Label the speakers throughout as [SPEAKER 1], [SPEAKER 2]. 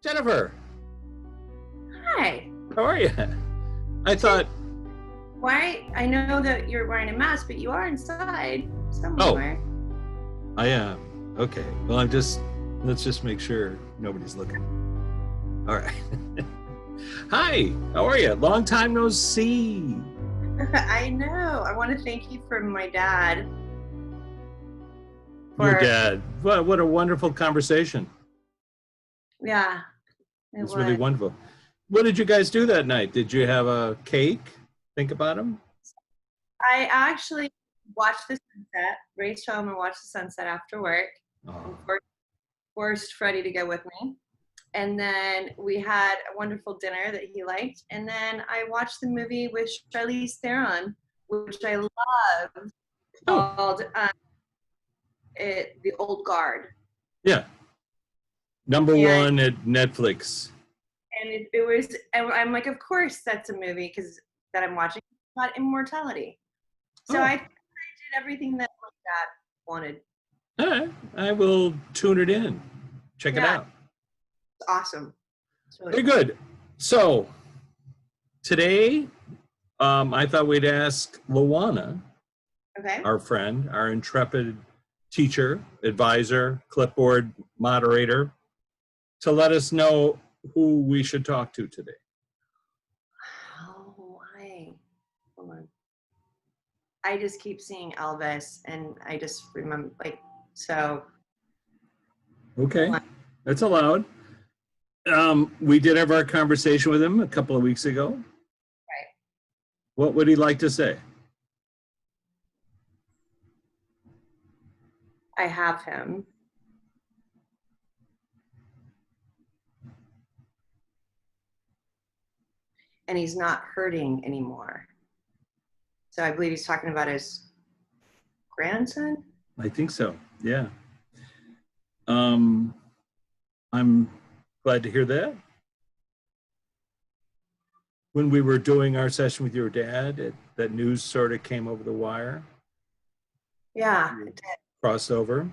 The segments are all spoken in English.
[SPEAKER 1] Jennifer,
[SPEAKER 2] Hi.
[SPEAKER 1] how are you? I thought,
[SPEAKER 2] Why? I know that you're wearing a mask, but you are inside
[SPEAKER 1] oh,
[SPEAKER 2] somewhere.
[SPEAKER 1] I am. Okay. Well, let's just make sure nobody's looking. All right. Hi, how are you? Long time no see.
[SPEAKER 2] I know. I want to thank you for my dad.
[SPEAKER 1] Your
[SPEAKER 2] For
[SPEAKER 1] dad. What a wonderful conversation.
[SPEAKER 2] yeah, it
[SPEAKER 1] It's really
[SPEAKER 2] was.
[SPEAKER 1] wonderful. What did you guys do that night? Did you have a cake? Think about him?
[SPEAKER 2] I actually watched the sunset, raced home and watched the sunset after work, and
[SPEAKER 1] Oh,
[SPEAKER 2] forced Freddie to go with me. And then we had a wonderful dinner that he liked. And then I watched the movie with Charlize Theron, which I love,
[SPEAKER 1] oh,
[SPEAKER 2] called The Old Guard.
[SPEAKER 1] yeah. Number
[SPEAKER 2] And
[SPEAKER 1] one at Netflix.
[SPEAKER 2] it was, and I'm like, of course that's a movie because that I'm watching about immortality. So
[SPEAKER 1] Oh,
[SPEAKER 2] I did everything that my dad wanted.
[SPEAKER 1] all right. I will tune it in. Check it
[SPEAKER 2] Yeah,
[SPEAKER 1] out.
[SPEAKER 2] it's awesome. It's really
[SPEAKER 1] Very
[SPEAKER 2] fun.
[SPEAKER 1] good. So today, I thought we'd ask Luana,
[SPEAKER 2] Okay.
[SPEAKER 1] our friend, our intrepid teacher, advisor, clipboard moderator, to let us know who we should talk to today.
[SPEAKER 2] Oh, hold on. I just keep seeing Elvis, and I just remember so.
[SPEAKER 1] Okay, that's allowed. We did have our conversation with him a couple of weeks ago.
[SPEAKER 2] Right.
[SPEAKER 1] What would he like to say?
[SPEAKER 2] I have him. And he's not hurting anymore. So I believe he's talking about his grandson.
[SPEAKER 1] I think so. Yeah. I'm glad to hear that. When we were doing our session with your dad, that news sort of came over the wire.
[SPEAKER 2] Yeah.
[SPEAKER 1] Crossover.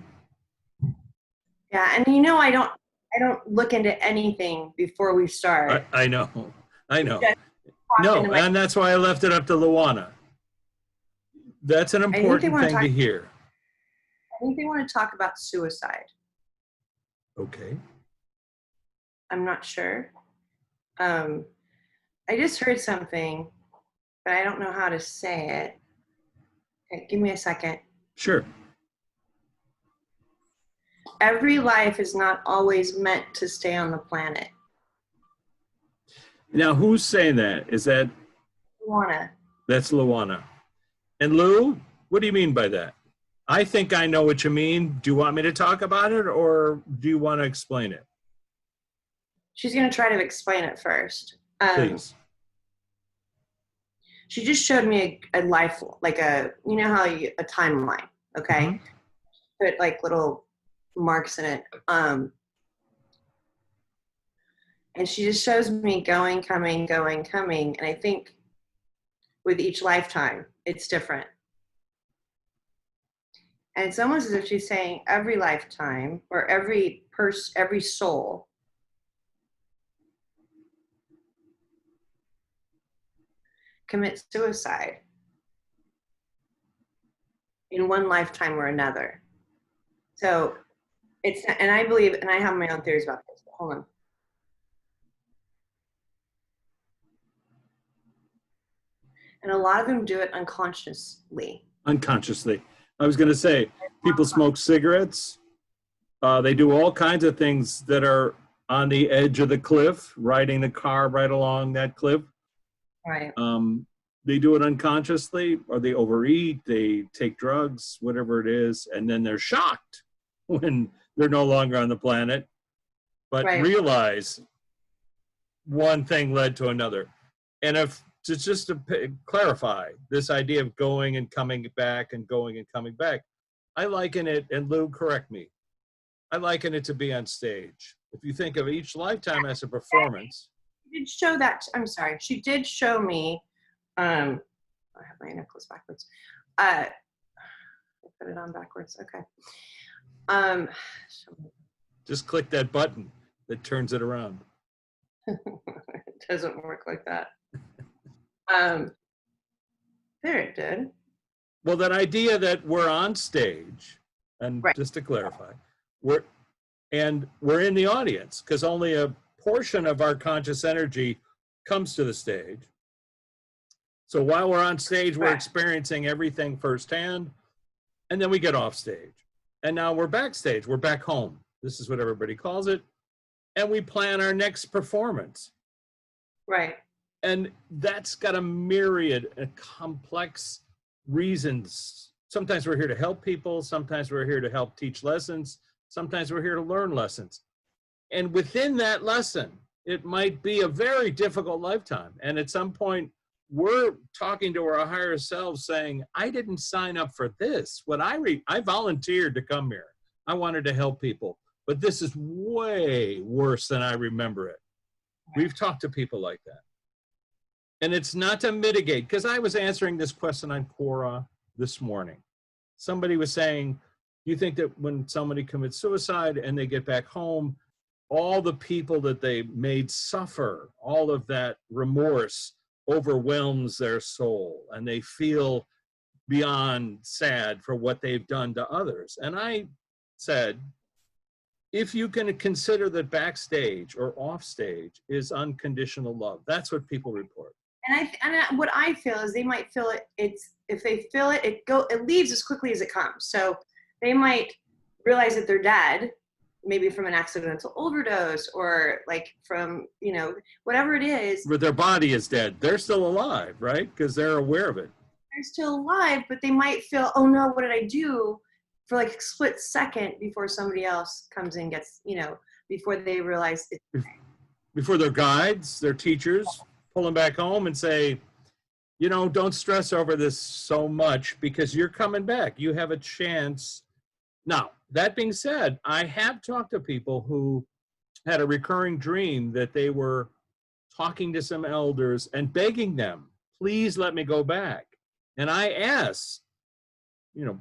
[SPEAKER 2] Yeah. And I don't look into anything before we start.
[SPEAKER 1] I know. I know.
[SPEAKER 2] Just pop
[SPEAKER 1] No,
[SPEAKER 2] into my
[SPEAKER 1] and that's why I left it up to Luana. That's an
[SPEAKER 2] I think they
[SPEAKER 1] important
[SPEAKER 2] want to
[SPEAKER 1] thing
[SPEAKER 2] talk
[SPEAKER 1] to hear.
[SPEAKER 2] I think they want to talk about suicide.
[SPEAKER 1] Okay.
[SPEAKER 2] I'm not sure. Um I just heard something, but I don't know how to say it. Okay, give me a second.
[SPEAKER 1] Sure.
[SPEAKER 2] Every life is not always meant to stay on the planet.
[SPEAKER 1] Now, who's saying that?
[SPEAKER 2] Wanna.
[SPEAKER 1] That's Luana. And Lou, what do you mean by that? I think I know what you mean. Do you want me to talk about it or do you want to explain it?
[SPEAKER 2] She's gonna try to explain it first.
[SPEAKER 1] Please.
[SPEAKER 2] She just showed me a life, like a timeline. Okay,
[SPEAKER 1] Mm-hmm.
[SPEAKER 2] put like little marks in it. And she just shows me going, coming, going, coming. And I think with each lifetime, it's different. And it's almost as if she's saying every lifetime or every soul commits suicide in one lifetime or another. So and I believe, and I have my own theories about this. But hold on. And a lot of them do it unconsciously.
[SPEAKER 1] Unconsciously. I was going to say, people smoke cigarettes. They do all kinds of things that are on the edge of the cliff, riding the car right along that cliff.
[SPEAKER 2] Right.
[SPEAKER 1] They do it unconsciously, or they overeat, they take drugs, whatever it is, and then they're shocked when they're no longer on the planet, but
[SPEAKER 2] Right.
[SPEAKER 1] realize one thing led to another. And if just to clarify this idea of going and coming back and going and coming back, I liken it, and Lou, correct me, I liken it to be on stage. If you think of each lifetime as a performance.
[SPEAKER 2] She did show that. I'm sorry. She did show me. I have my necklace backwards. I put it on backwards. Okay. Um,
[SPEAKER 1] Just click that button. that turns it around.
[SPEAKER 2] It doesn't work like that. There it did.
[SPEAKER 1] Well, that idea that we're on stage, and
[SPEAKER 2] Right.
[SPEAKER 1] just to clarify, we're in the audience because only a portion of our conscious energy comes to the stage. So while we're on stage, we're
[SPEAKER 2] Right.
[SPEAKER 1] experiencing everything firsthand, and then we get off stage. And now we're backstage, we're back home. This is what everybody calls it. And we plan our next performance.
[SPEAKER 2] Right.
[SPEAKER 1] And that's got a myriad of complex reasons. Sometimes we're here to help people. Sometimes we're here to help teach lessons. Sometimes we're here to learn lessons. And within that lesson, it might be a very difficult lifetime. And at some point, we're talking to our higher selves saying, I didn't sign up for this. I volunteered to come here. I wanted to help people. But this is way worse than I remember it. We've talked to people like that. And it's not to mitigate, because I was answering this question on Quora this morning. Somebody was saying, you think that when somebody commits suicide and they get back home, all the people that they made suffer, all of that remorse overwhelms their soul and they feel beyond sad for what they've done to others. And I said, if you can consider that backstage or off stage is unconditional love, that's what people report.
[SPEAKER 2] What I feel is they might feel it. If they feel it, it leaves as quickly as it comes. So they might realize that they're dead, maybe from an accidental overdose or like from, whatever it is.
[SPEAKER 1] But their body is dead. They're still alive, right? Because they're aware of it.
[SPEAKER 2] They're still alive, but they might feel, oh no, what did I do? For like a split second before somebody else comes in, gets, before they realize it.
[SPEAKER 1] Before their guides, their teachers pull them back home and say, don't stress over this so much because you're coming back. You have a chance. Now, that being said, I have talked to people who had a recurring dream that they were talking to some elders and begging them, please let me go back. And I asked,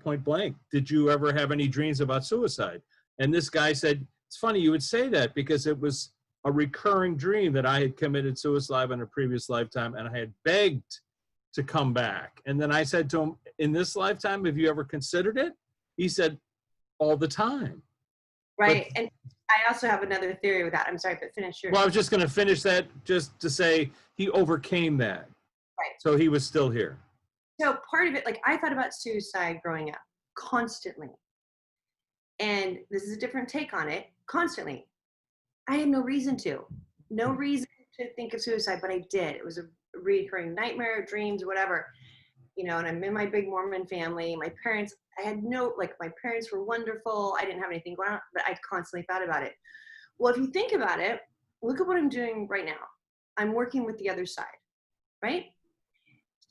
[SPEAKER 1] point blank, did you ever have any dreams about suicide? And this guy said, it's funny you would say that because it was a recurring dream that I had committed suicide in a previous lifetime and I had begged to come back. And then I said to him, in this lifetime, have you ever considered it? He said, all the time.
[SPEAKER 2] Right. And I also have another theory with that. I'm sorry, but finish your.
[SPEAKER 1] Well, I was just going to finish that just to say he overcame that.
[SPEAKER 2] Right.
[SPEAKER 1] So he was still here.
[SPEAKER 2] So part of it, like I thought about suicide growing up constantly. And this is a different take on it. Constantly. I had no reason to think of suicide, but I did. It was a recurring nightmare, dreams, whatever, and I'm in my big Mormon family. My parents, my parents were wonderful. I didn't have anything going on, but I constantly thought about it. Well, if you think about it, look at what I'm doing right now. I'm working with the other side, right?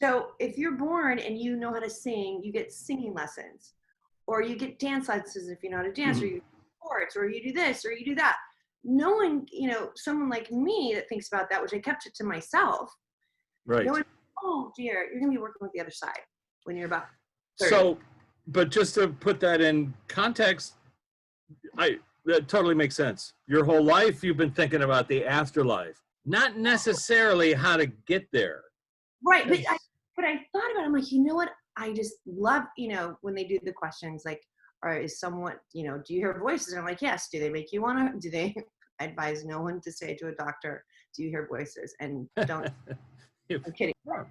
[SPEAKER 2] So if you're born and you know how to sing, you get singing lessons, or you get dance lessons if you know how to dance, or you do sports, or you do this, or you do that. No one, someone like me that thinks about that, which I kept it to myself.
[SPEAKER 1] Right.
[SPEAKER 2] No one, oh dear, you're going to be working with the other side when you're about 30.
[SPEAKER 1] So, but just to put that in context, that totally makes sense. Your whole life, you've been thinking about the afterlife, not necessarily how to get there.
[SPEAKER 2] Right. But I thought about it. I'm like, you know what? I just love, when they do the questions like, or is someone, do you hear voices? And I'm like, yes. Do they make you want to, do they advise no one to say to a doctor, do you hear voices? And don't, I'm kidding. I said,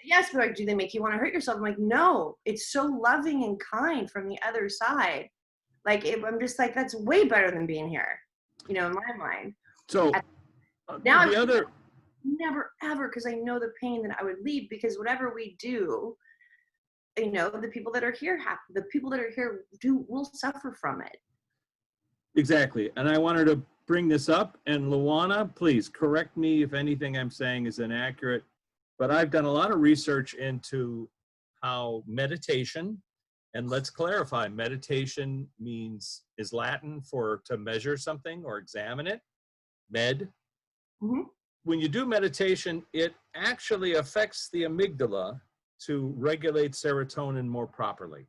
[SPEAKER 2] yes, but like, do they make you want to hurt yourself? I'm like, no, it's so loving and kind from the other side. Like, I'm just like, that's way better than being here, in my mind.
[SPEAKER 1] So
[SPEAKER 2] now
[SPEAKER 1] the other,
[SPEAKER 2] never ever, because I know the pain that I would leave, because whatever we do, the people that are here will suffer from it.
[SPEAKER 1] Exactly. And I wanted to bring this up, and Luana, please correct me if anything I'm saying is inaccurate, but I've done a lot of research into how meditation, and let's clarify, meditation is Latin for to measure something or examine it, med.
[SPEAKER 2] Mm-hmm.
[SPEAKER 1] When you do meditation, it actually affects the amygdala to regulate serotonin more properly.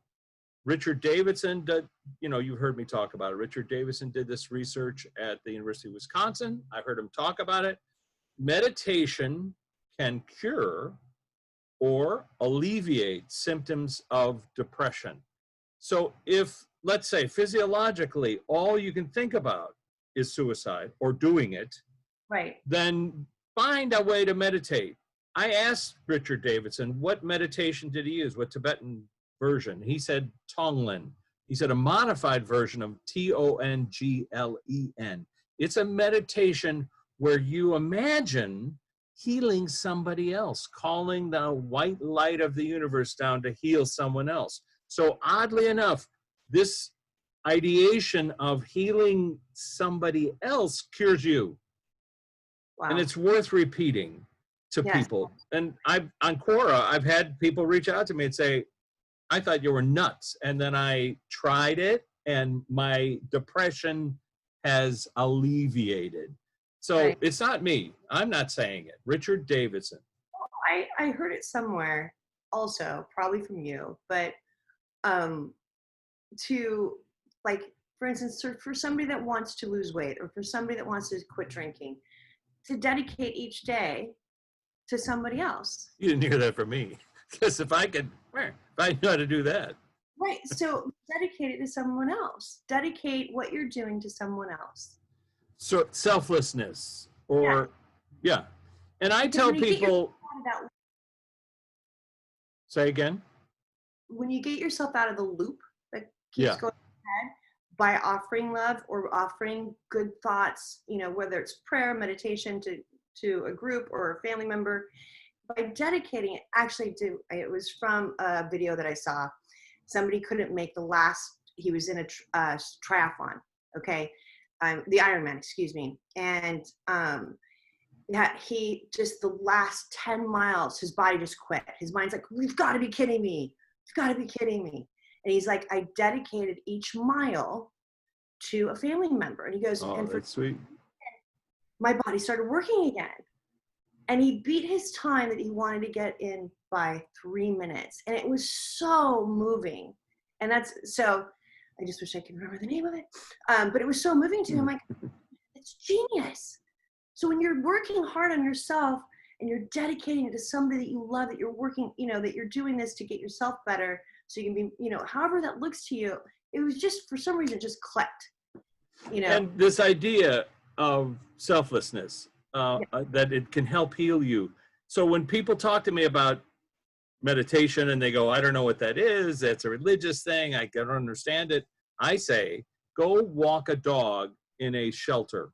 [SPEAKER 1] Richard Davidson did, you've heard me talk about it. Richard Davidson did this research at the University of Wisconsin. I heard him talk about it. Meditation can cure or alleviate symptoms of depression. So if, let's say, physiologically, all you can think about is suicide or doing it,
[SPEAKER 2] Right.
[SPEAKER 1] then find a way to meditate. I asked Richard Davidson, what meditation did he use? What Tibetan version? He said Tonglen. He said a modified version of Tonglen. It's a meditation where you imagine healing somebody else, calling the white light of the universe down to heal someone else. So oddly enough, this ideation of healing somebody else cures you.
[SPEAKER 2] Wow.
[SPEAKER 1] And it's worth repeating to people. And on Quora, I've had people reach out to me and say, I thought you were nuts. And then I tried it and my depression has alleviated. So
[SPEAKER 2] Right.
[SPEAKER 1] It's not me. I'm not saying it. Richard Davidson.
[SPEAKER 2] I heard it somewhere also, probably from you, but to, like, for instance, for somebody that wants to lose weight or for somebody that wants to quit drinking, to dedicate each day to somebody else.
[SPEAKER 1] You didn't hear that from me. Because if I know how to do that.
[SPEAKER 2] Right. So dedicate it to someone else. Dedicate what you're doing to someone else.
[SPEAKER 1] So selflessness or, yeah. And I
[SPEAKER 2] Because
[SPEAKER 1] tell
[SPEAKER 2] when you get
[SPEAKER 1] people,
[SPEAKER 2] yourself out of that-
[SPEAKER 1] say again?
[SPEAKER 2] when you get yourself out of the loop that keeps
[SPEAKER 1] Yeah.
[SPEAKER 2] going ahead by offering love or offering good thoughts, whether it's prayer, meditation to a group or a family member, by dedicating it, it was from a video that I saw. Somebody couldn't make he was in a triathlon, okay? The Ironman, excuse me. And he just, the last 10 miles, his body just quit. His mind's like, we've got to be kidding me. You've got to be kidding me. And he's like, I dedicated each mile to a family member. And he goes,
[SPEAKER 1] Oh,
[SPEAKER 2] and
[SPEAKER 1] that's sweet.
[SPEAKER 2] my body started working again. And he beat his time that he wanted to get in by 3 minutes. And it was so moving. And so I just wish I could remember the name of it. But it was so moving to him. Like, it's genius. So when you're working hard on yourself and you're dedicating it to somebody that you love, that you're working, that you're doing this to get yourself better, so you can be, however that looks to you, it was just, for some reason, just clicked,
[SPEAKER 1] And this idea of selflessness, that it can help heal you. So when people talk to me about meditation and they go, I don't know what that is, that's a religious thing, I don't understand it, I say, go walk a dog in a shelter.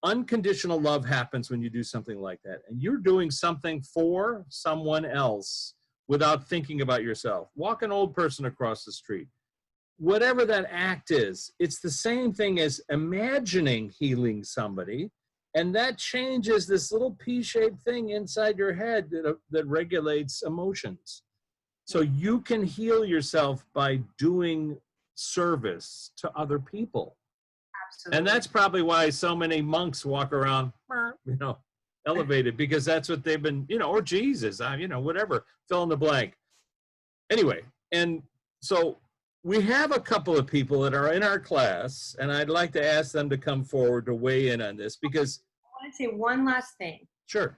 [SPEAKER 1] Unconditional love happens when you do something like that. And you're doing something for someone else without thinking about yourself. Walk an old person across the street. Whatever that act is, it's the same thing as imagining healing somebody. And that changes this little P-shaped thing inside your head that regulates emotions. So you can heal yourself by doing service to other people.
[SPEAKER 2] Absolutely.
[SPEAKER 1] And that's probably why so many monks walk around, elevated, because that's what they've been, or Jesus, whatever, fill in the blank. Anyway, and so we have a couple of people that are in our class, and I'd like to ask them to come forward to weigh in on this because.
[SPEAKER 2] I want to say one last thing.
[SPEAKER 1] Sure.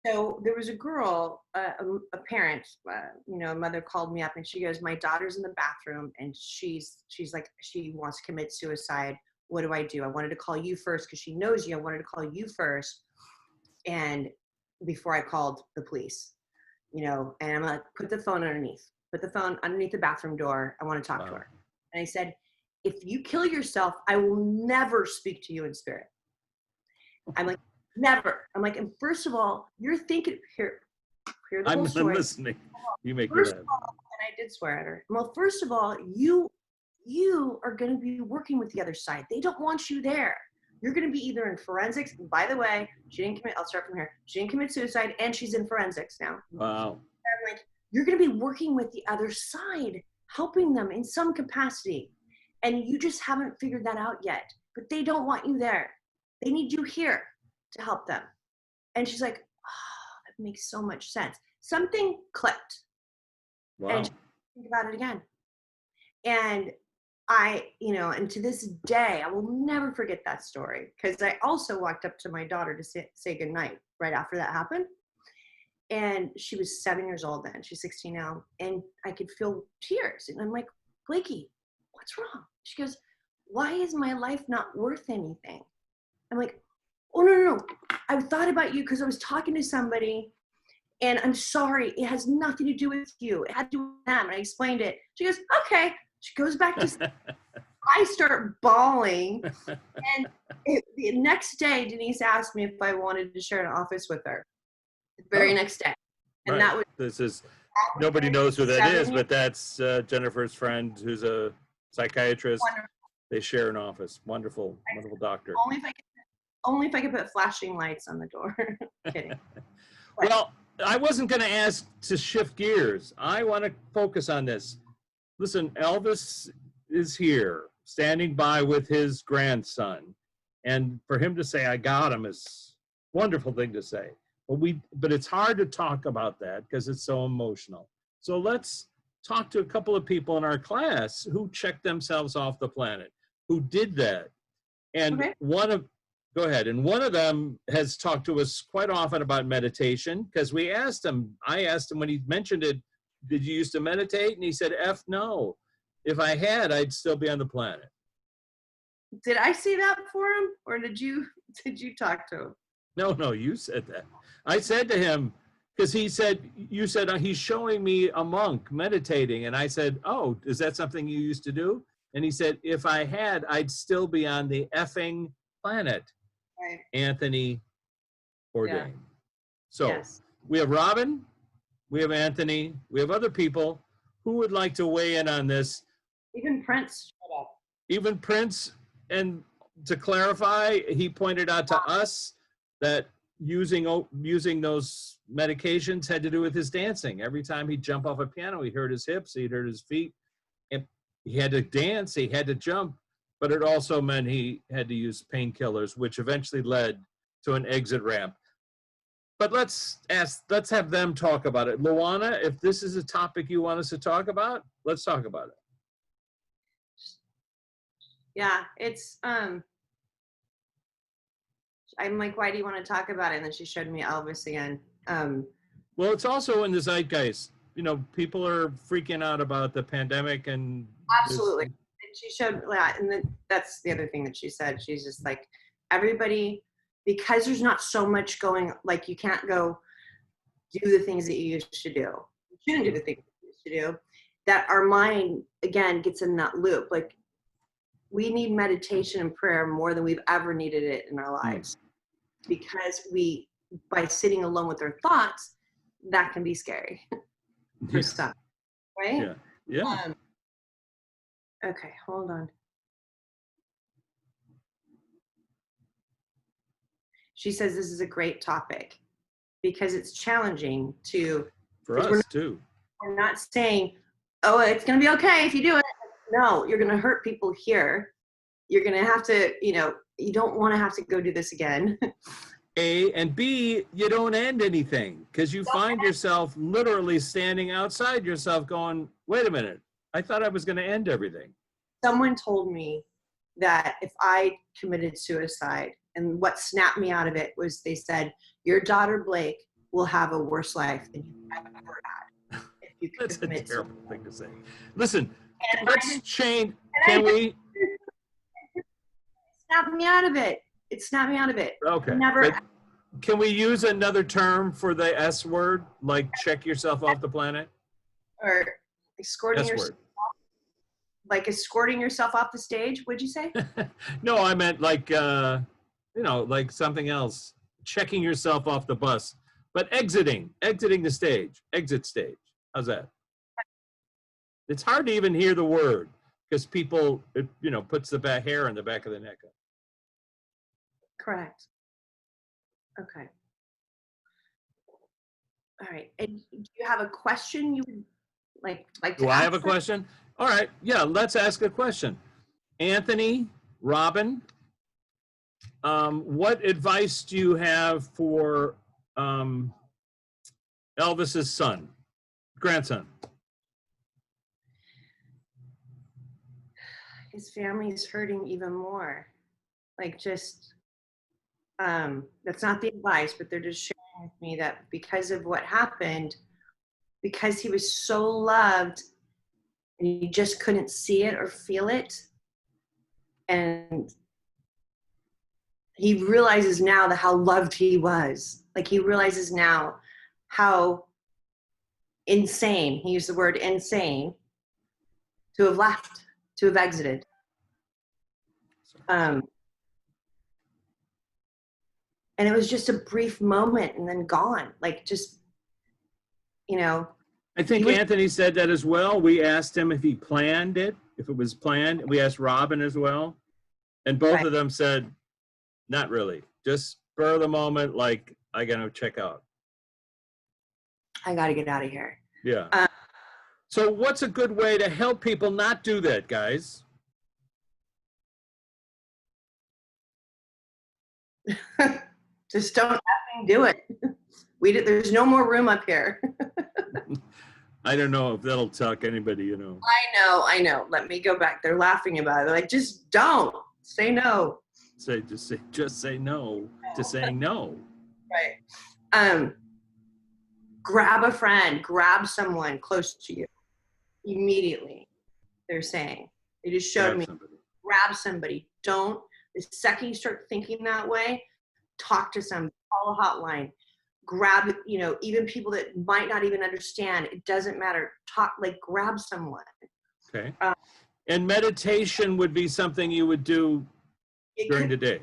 [SPEAKER 2] So there was a girl, a parent, a mother called me up and she goes, my daughter's in the bathroom and she's like, she wants to commit suicide. What do I do? I wanted to call you first because she knows you. I wanted to call you first. And before I called the police, and I'm like, put the phone underneath the bathroom door. I want to talk to her. And I said, if you kill yourself, I will never speak to you in spirit. I'm like, never. I'm like, and first of all, you're thinking, hear the whole story.
[SPEAKER 1] I'm listening. You make
[SPEAKER 2] First
[SPEAKER 1] me
[SPEAKER 2] of all, and I did swear at her. Well, first of all, you are going to be working with the other side. They don't want you there. You're going to be either in forensics. By the way, I'll start from here. She didn't commit suicide and she's in forensics now.
[SPEAKER 1] Wow.
[SPEAKER 2] I'm like, you're going to be working with the other side, helping them in some capacity. And you just haven't figured that out yet. But they don't want you there. They need you here to help them. And she's like, oh, that makes so much sense. Something clicked.
[SPEAKER 1] Wow.
[SPEAKER 2] And she think about it again. And and to this day, I will never forget that story, because I also walked up to my daughter to say goodnight right after that happened. And she was 7 years old then. She's 16 now. And I could feel tears. And I'm like, Blakey, what's wrong? She goes, why is my life not worth anything? I'm like, oh, no. I thought about you because I was talking to somebody, and I'm sorry. It has nothing to do with you. It had to do with them. And I explained it. She goes, okay. She goes back to I start bawling. And the next day, Denise asked me if I wanted to share an office with her. The very next day. And
[SPEAKER 1] right. Nobody knows who that is, but that's Jennifer's friend who's a psychiatrist.
[SPEAKER 2] Wonderful.
[SPEAKER 1] They share an office. Wonderful doctor.
[SPEAKER 2] Only if I could put flashing lights on the door. Kidding.
[SPEAKER 1] Well, I wasn't going to ask to shift gears. I want to focus on this. Listen, Elvis is here, standing by with his grandson. And for him to say, I got him, is a wonderful thing to say. But it's hard to talk about that because it's so emotional. So let's talk to a couple of people in our class who checked themselves off the planet, who did that. And
[SPEAKER 2] okay.
[SPEAKER 1] Go ahead. And one of them has talked to us quite often about meditation, because I asked him when he mentioned it, did you used to meditate? And he said, F no. If I had, I'd still be on the planet.
[SPEAKER 2] Did I say that for him, or did you talk to him?
[SPEAKER 1] No, you said that. I said to him, because you said he's showing me a monk meditating. And I said, oh, is that something you used to do? And he said, if I had, I'd still be on the effing planet.
[SPEAKER 2] Right.
[SPEAKER 1] Anthony Bourdain. Yeah. So
[SPEAKER 2] yes.
[SPEAKER 1] We have Robin, we have Anthony, we have other people who would like to weigh in on this.
[SPEAKER 2] Even Prince shut up.
[SPEAKER 1] Even Prince, and to clarify, he pointed out to us that using those medications had to do with his dancing. Every time he'd jump off a piano, he hurt his hips, he'd hurt his feet, and he had to dance, he had to jump, but it also meant he had to use painkillers, which eventually led to an exit ramp. But let's have them talk about it. Luana, if this is a topic you want us to talk about, let's talk about it.
[SPEAKER 2] Yeah, it's I'm like, why do you want to talk about it? And then she showed me Elvis again.
[SPEAKER 1] Well, it's also in the zeitgeist. People are freaking out about the pandemic and
[SPEAKER 2] absolutely. And she showed that, and then that's the other thing that she said. She's just like, everybody, because there's not so much going, like, you can't go do the things that you used to do. You shouldn't do the things you used to do. That our mind again gets in that loop. Like, we need meditation and prayer more than we've ever needed it in our lives, because by sitting alone with our thoughts, that can be scary for stuff, right?
[SPEAKER 1] Yeah.
[SPEAKER 2] Okay, hold on. She says this is a great topic because it's challenging
[SPEAKER 1] for us too.
[SPEAKER 2] We're not saying, oh, it's going to be okay if you do it. No, you're going to hurt people here. You're going to have to, you don't want to have to go do this again.
[SPEAKER 1] A, and B, you don't end anything, because you find yourself literally standing outside yourself going, wait a minute, I thought I was going to end everything.
[SPEAKER 2] Someone told me that if I committed suicide, and what snapped me out of it was they said, your daughter Blake will have a worse life than you've ever had. If you
[SPEAKER 1] That's a terrible
[SPEAKER 2] suicide.
[SPEAKER 1] thing to say. Listen, let's change. Can we?
[SPEAKER 2] It snapped me out of it. It snapped me out of it.
[SPEAKER 1] Okay.
[SPEAKER 2] Never.
[SPEAKER 1] Can we use another term for the S word, like check yourself off the planet?
[SPEAKER 2] Or escorting yourself. Like escorting yourself off the stage, would you say?
[SPEAKER 1] No, I meant like, like something else. Checking yourself off the bus, but exiting the stage, exit stage. How's that? It's hard to even hear the word because people, puts the hair on the back of the neck.
[SPEAKER 2] Correct. Okay. All right. And do you have a question you would like to ask?
[SPEAKER 1] Do I have a question? All right. Yeah, let's ask a question. Anthony, Robin, what advice do you have for Elvis's grandson?
[SPEAKER 2] his family is hurting even more. Like, just, that's not the advice, but they're just sharing with me that because of what happened, because he was so loved and he just couldn't see it or feel it. And he realizes now that how loved he was. Like, he realizes now how insane, he used the word insane, to have left, to have exited. And it was just a brief moment and then gone. Like, just, you know.
[SPEAKER 1] I think Anthony said that as well. We asked him if he planned it, if it was planned. We asked Robin as well. And both of them said, not really. Just spur of the moment, like, I got to check out.
[SPEAKER 2] I got to get out of here.
[SPEAKER 1] Yeah. So what's a good way to help people not do that, guys?
[SPEAKER 2] Just don't effing do it. There's no more room up here.
[SPEAKER 1] I don't know if that'll tuck anybody, you know.
[SPEAKER 2] I know. Let me go back. They're laughing about it. They're like, just don't. Say no.
[SPEAKER 1] Just say no to saying no.
[SPEAKER 2] Right. Grab a friend. Grab someone close to you. Immediately, they're saying. They just showed me. Grab somebody. Don't. The second you start thinking that way, talk to somebody. Call a hotline. Grab, even people that might not even understand. It doesn't matter. Grab someone.
[SPEAKER 1] Okay. And meditation would be something you would do during the day.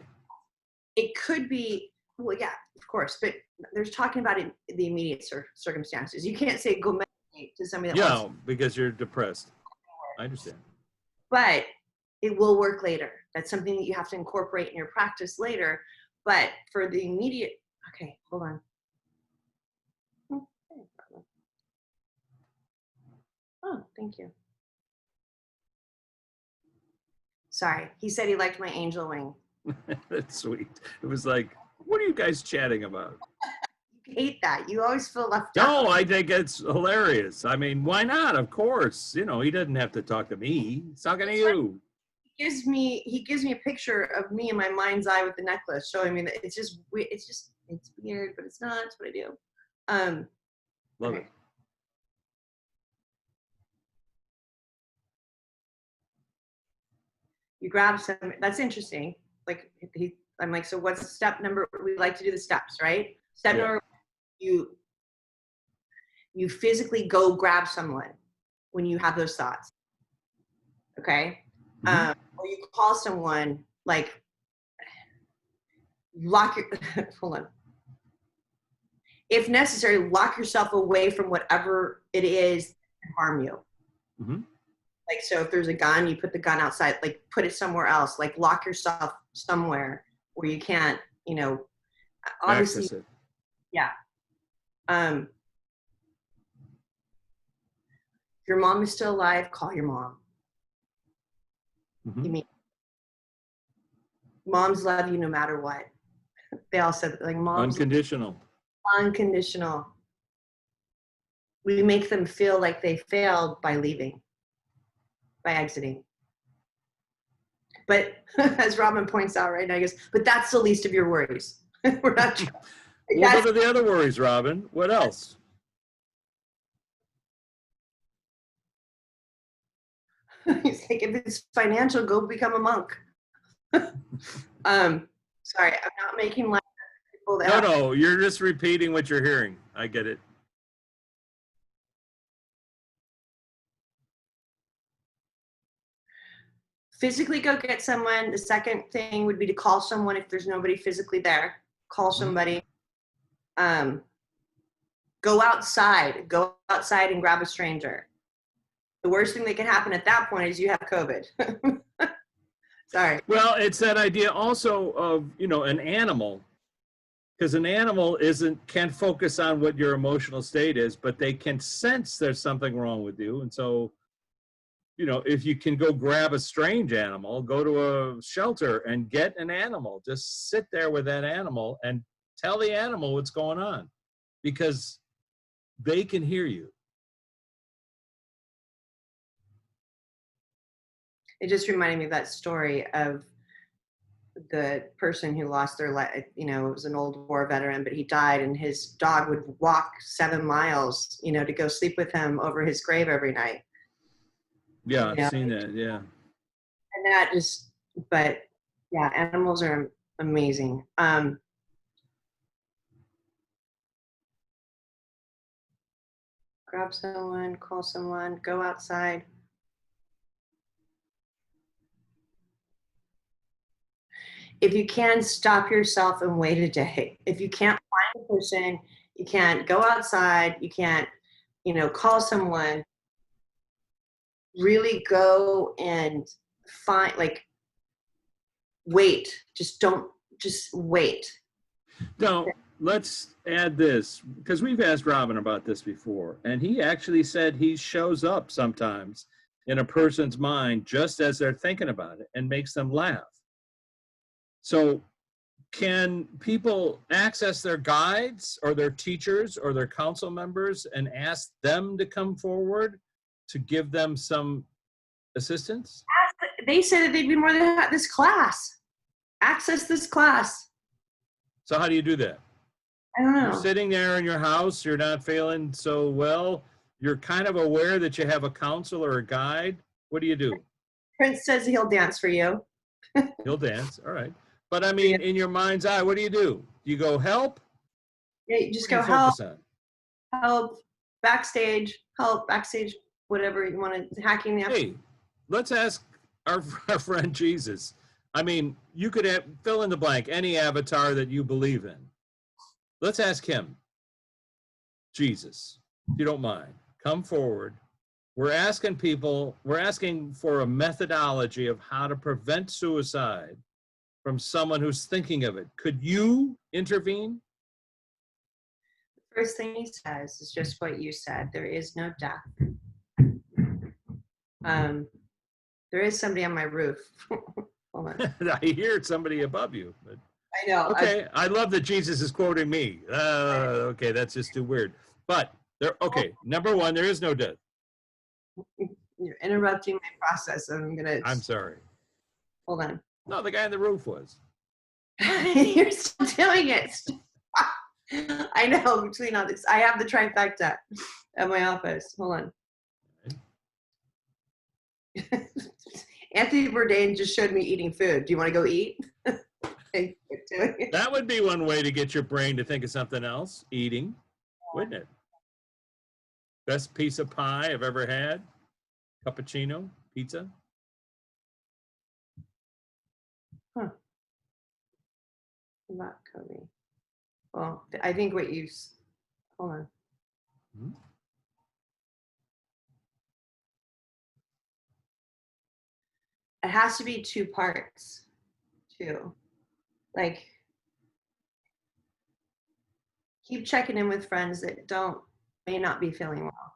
[SPEAKER 2] It could be, well, yeah, of course, but there's talking about the immediate circumstances. You can't say go meditate to somebody that wants.
[SPEAKER 1] Because you're depressed. I understand.
[SPEAKER 2] But it will work later. That's something that you have to incorporate in your practice later. But for the immediate, okay, hold on. Oh, thank you. Sorry, he said he liked my angel wing.
[SPEAKER 1] That's sweet. It was like, what are you guys chatting about?
[SPEAKER 2] You hate that. You always feel left out.
[SPEAKER 1] No, I think it's hilarious. I mean, why not? Of course. He doesn't have to talk to me. He's talking to you.
[SPEAKER 2] He gives me a picture of me in my mind's eye with the necklace, showing me that it's weird, but it's not. It's what I do.
[SPEAKER 1] Love it.
[SPEAKER 2] You grab some. That's interesting. Like I'm like, so what's step number? We like to do the steps, right? Step number, you physically go grab someone when you have those thoughts. Okay.
[SPEAKER 1] Mm-hmm.
[SPEAKER 2] Or you call someone, like, lock your, hold on. If necessary, lock yourself away from whatever it is that can harm you.
[SPEAKER 1] Mm-hmm.
[SPEAKER 2] Like, so if there's a gun, you put the gun outside, like put it somewhere else, like lock yourself somewhere where you can't, obviously.
[SPEAKER 1] Access it.
[SPEAKER 2] Yeah. If your mom is still alive, call your mom.
[SPEAKER 1] Mm-hmm.
[SPEAKER 2] You mean, moms love you no matter what. They all said, like, moms.
[SPEAKER 1] Unconditional.
[SPEAKER 2] Unconditional. We make them feel like they failed by leaving, by exiting. But as Robin points out right now, he goes, but that's the least of your worries. We're not.
[SPEAKER 1] What are the other worries, Robin? What else?
[SPEAKER 2] He's like, if it's financial, go become a monk. Sorry, I'm not making light of people that.
[SPEAKER 1] No, you're just repeating what you're hearing. I get it.
[SPEAKER 2] Physically go get someone. The second thing would be to call someone if there's nobody physically there. Call somebody. Go outside and grab a stranger. The worst thing that can happen at that point is you have COVID. Sorry.
[SPEAKER 1] Well, it's that idea also of, an animal, because an animal can't focus on what your emotional state is, but they can sense there's something wrong with you. And so, if you can go grab a strange animal, go to a shelter and get an animal, just sit there with that animal and tell the animal what's going on, because they can hear you.
[SPEAKER 2] It just reminded me of that story of the person who lost their life. You know, it was an old war veteran, but he died, and his dog would walk 7 miles, you know, to go sleep with him over his grave every night.
[SPEAKER 1] Yeah,
[SPEAKER 2] You
[SPEAKER 1] I've
[SPEAKER 2] know,
[SPEAKER 1] seen that. Yeah.
[SPEAKER 2] and that just, but yeah, animals are amazing. Grab someone, call someone, go outside. If you can, stop yourself and wait a day. If you can't find a person, you can't go outside, you can't, you know, call someone, really go and find, like, wait. Just don't, just wait.
[SPEAKER 1] Now, let's add this because we've asked Robin about this before, and he actually said he shows up sometimes in a person's mind just as they're thinking about it and makes them laugh. So, can people access their guides or their teachers or their council members and ask them to come forward to give them some assistance?
[SPEAKER 2] They said that they'd be more than this class. Access this class.
[SPEAKER 1] So, how do you do that?
[SPEAKER 2] I don't
[SPEAKER 1] You're
[SPEAKER 2] know.
[SPEAKER 1] sitting there in your house, you're not feeling so well, you're kind of aware that you have a counselor or a guide. What do you do?
[SPEAKER 2] Prince says he'll dance for you.
[SPEAKER 1] He'll dance, all right. But I mean, in your mind's eye, what do? You go help?
[SPEAKER 2] Yeah, you just
[SPEAKER 1] What do
[SPEAKER 2] go
[SPEAKER 1] you focus on?
[SPEAKER 2] help, backstage, whatever you want to, hacking the.
[SPEAKER 1] Hey, let's ask our friend Jesus. I mean, you could fill in the blank, any avatar that you believe in. Let's ask him. Jesus, if you don't mind, come forward. We're asking for a methodology of how to prevent suicide from someone who's thinking of it. Could you intervene?
[SPEAKER 2] First thing he says is just what you said. There is no death. There is somebody on my roof. Hold on.
[SPEAKER 1] I hear somebody above you. But
[SPEAKER 2] I know.
[SPEAKER 1] okay, I love that Jesus is quoting me. Okay, that's just too weird. But okay, number one, there is no death.
[SPEAKER 2] You're interrupting my process.
[SPEAKER 1] I'm sorry.
[SPEAKER 2] Hold on.
[SPEAKER 1] No, the guy on the roof was.
[SPEAKER 2] You're still doing it. I know. Between all this, I have the trifecta at my office. Hold on. Anthony Bourdain just showed me eating food. Do you want to go eat?
[SPEAKER 1] That would be one way to get your brain to think of something else. Eating, wouldn't it? Best piece of pie I've ever had. Cappuccino, pizza.
[SPEAKER 2] Huh. Not Kobe. Well, I think what you. Hold on.
[SPEAKER 1] Hmm?
[SPEAKER 2] It has to be two parts, too. Like, keep checking in with friends that may not be feeling well.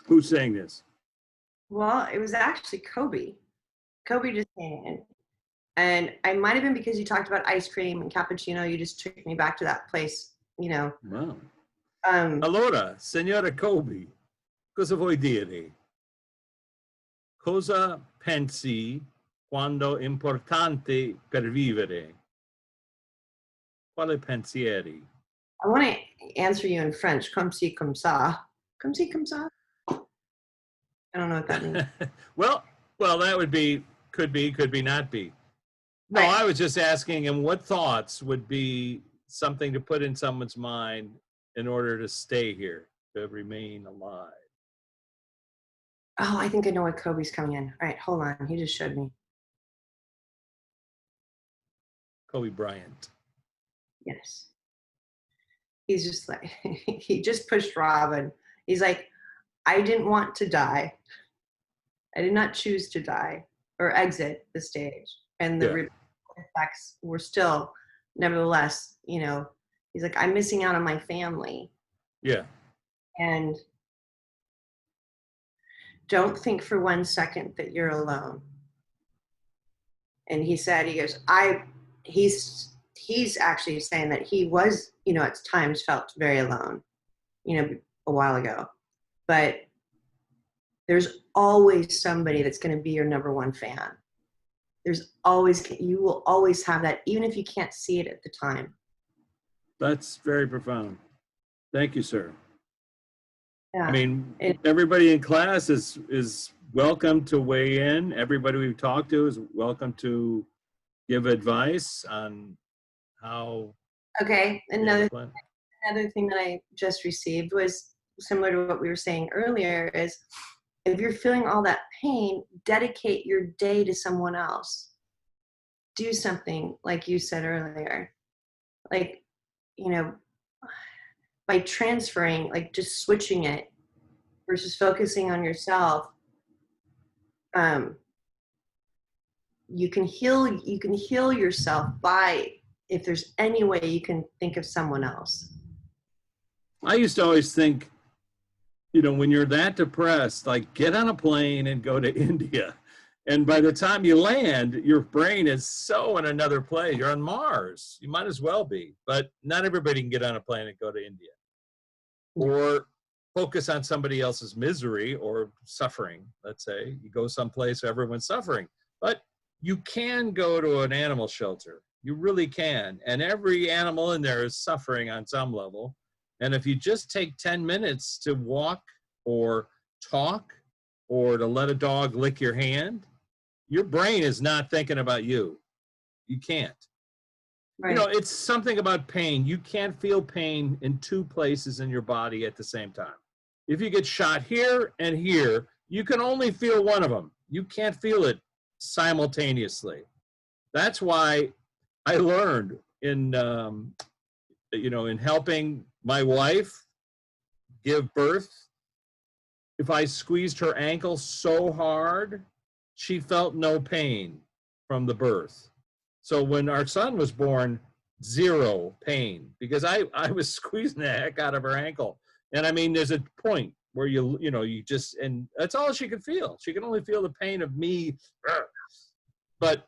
[SPEAKER 1] Who's saying this?
[SPEAKER 2] Well, it was actually Kobe. Kobe just came in. And I might have been because you talked about ice cream and cappuccino. You just took me back to that place, you know.
[SPEAKER 1] Wow. Allora, signora Kobe, cosa vuoi dire? Cosa pensi quando importante per vivere? Quale pensieri?
[SPEAKER 2] I want to answer you in French. Comme ci, comme ça. Comme ci, comme ça. I don't know what that means.
[SPEAKER 1] well, that would be, could be, not be. No, I was just asking him what thoughts would be something to put in someone's mind in order to stay here, to remain alive.
[SPEAKER 2] Oh, I think I know why Kobe's coming in. All right, hold on. He just showed me.
[SPEAKER 1] Kobe Bryant.
[SPEAKER 2] Yes. He's just like, he just pushed Robin. He's like, I didn't want to die. I did not choose to die or exit the stage. And the effects were still, nevertheless, you know, he's like, I'm missing out on my family.
[SPEAKER 1] Yeah. And
[SPEAKER 2] don't think for 1 second that you're alone. And he said, he goes, he's actually saying that he was, you know, at times felt very alone, you know, a while ago. But there's always somebody that's going to be your number one fan. You will always have that, even if you can't see it at the time.
[SPEAKER 1] That's very profound. Thank you, sir.
[SPEAKER 2] Yeah.
[SPEAKER 1] I mean, everybody in class is welcome to weigh in. Everybody we've talked to is welcome to give advice on how.
[SPEAKER 2] Okay. Another thing that I just received was similar to what we were saying earlier is, if you're feeling all that pain, dedicate your day to someone else. Do something like you said earlier. Like, you know, by transferring, like just switching it versus focusing on yourself, you can heal yourself by, if there's any way you can think of someone else.
[SPEAKER 1] I used to always think, you know, when you're that depressed, like get on a plane and go to India. And by the time you land, your brain is so in another place. You're on Mars. You might as well be. But not everybody can get on a plane and go to India. Or focus on somebody else's misery or suffering. Let's say you go someplace where everyone's suffering. But you can go to an animal shelter. You really can. And every animal in there is suffering on some level. And if you just take 10 minutes to walk or talk or to let a dog lick your hand, your brain is not thinking about you. You can't. Right. You know, it's something about pain. You can't feel pain in two places in your body at the same time. If you get shot here and here, you can only feel one of them. You can't feel it simultaneously. That's why I learned in, you know, in helping my wife give birth, if I squeezed her ankle so hard, she felt no pain from the birth. So when our son was born, zero pain, because I was squeezing the heck out of her ankle. And I mean, there's a point where you know, you just, and that's all she could feel. She could only feel the pain of me. But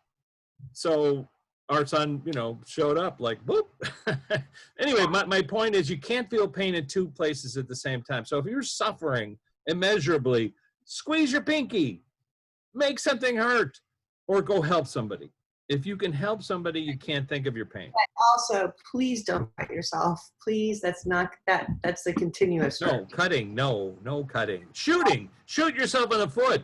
[SPEAKER 1] so our son, you know, showed up like, whoop. Anyway, my point is you can't feel pain in two places at the same time. So if you're suffering immeasurably, squeeze your pinky, make something hurt, or go help somebody. If you can help somebody, you can't think of your pain.
[SPEAKER 2] But also, please don't fight yourself. Please, that's not that. That's the continuous.
[SPEAKER 1] No cutting. No cutting. Shooting. Shoot yourself in the foot.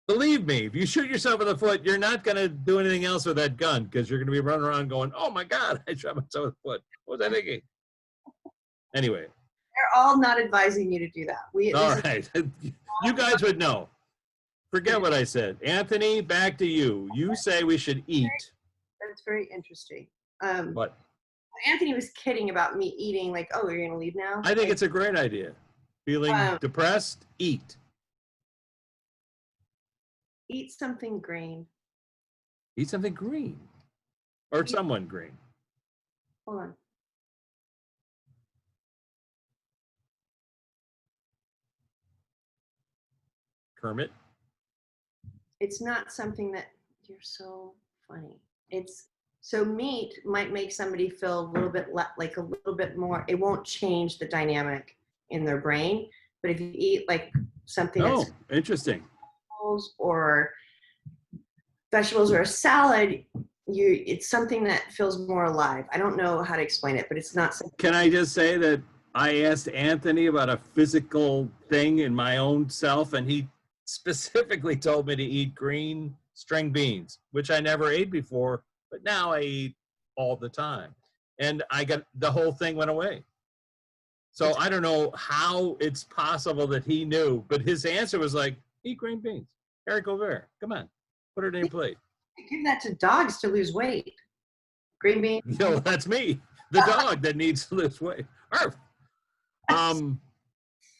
[SPEAKER 1] Believe me, if you shoot yourself in the foot, you're not going to do anything else with that gun because you're going to be running around going, "Oh my God, I shot myself in the foot. What was I thinking?" Anyway,
[SPEAKER 2] they're all not advising you to do that.
[SPEAKER 1] All right, you guys would know. Forget what I said. Anthony, back to you. You say we should eat.
[SPEAKER 2] That's very interesting.
[SPEAKER 1] What?
[SPEAKER 2] Anthony was kidding about me eating, like, oh, you're going to leave now?
[SPEAKER 1] I think it's a great idea. Feeling depressed, eat.
[SPEAKER 2] Eat something green.
[SPEAKER 1] Eat something green. Or someone green.
[SPEAKER 2] Hold on.
[SPEAKER 1] Kermit?
[SPEAKER 2] It's not something that, you're so funny. It's, so meat might make somebody feel a little bit like a little bit more, it won't change the dynamic in their brain. But if you eat like something that's
[SPEAKER 1] interesting,
[SPEAKER 2] or vegetables or a salad, it's something that feels more alive. I don't know how to explain it, but it's not something.
[SPEAKER 1] Can I just say that I asked Anthony about a physical thing in my own self, and he specifically told me to eat green string beans, which I never ate before, but now I eat all the time. And the whole thing went away. So I don't know how it's possible that he knew, but his answer was like, eat green beans. Eric Over, come on, put it in your plate.
[SPEAKER 2] Give that to dogs to lose weight. Green beans.
[SPEAKER 1] No, that's me, the dog that needs to lose weight. Arf. All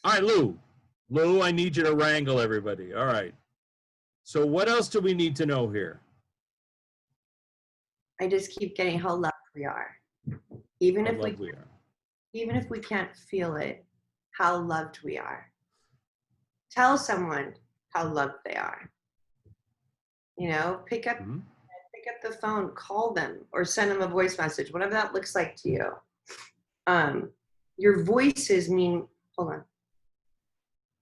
[SPEAKER 1] right, Lou. Lou, I need you to wrangle everybody. All right. So what else do we need to know here?
[SPEAKER 2] I just keep getting how loved we are. Even if we can't feel it, how loved we are. Tell someone how loved they are. You know, pick up the phone, call them, or send them a voice message, whatever that looks like to you. Your voices mean, hold on.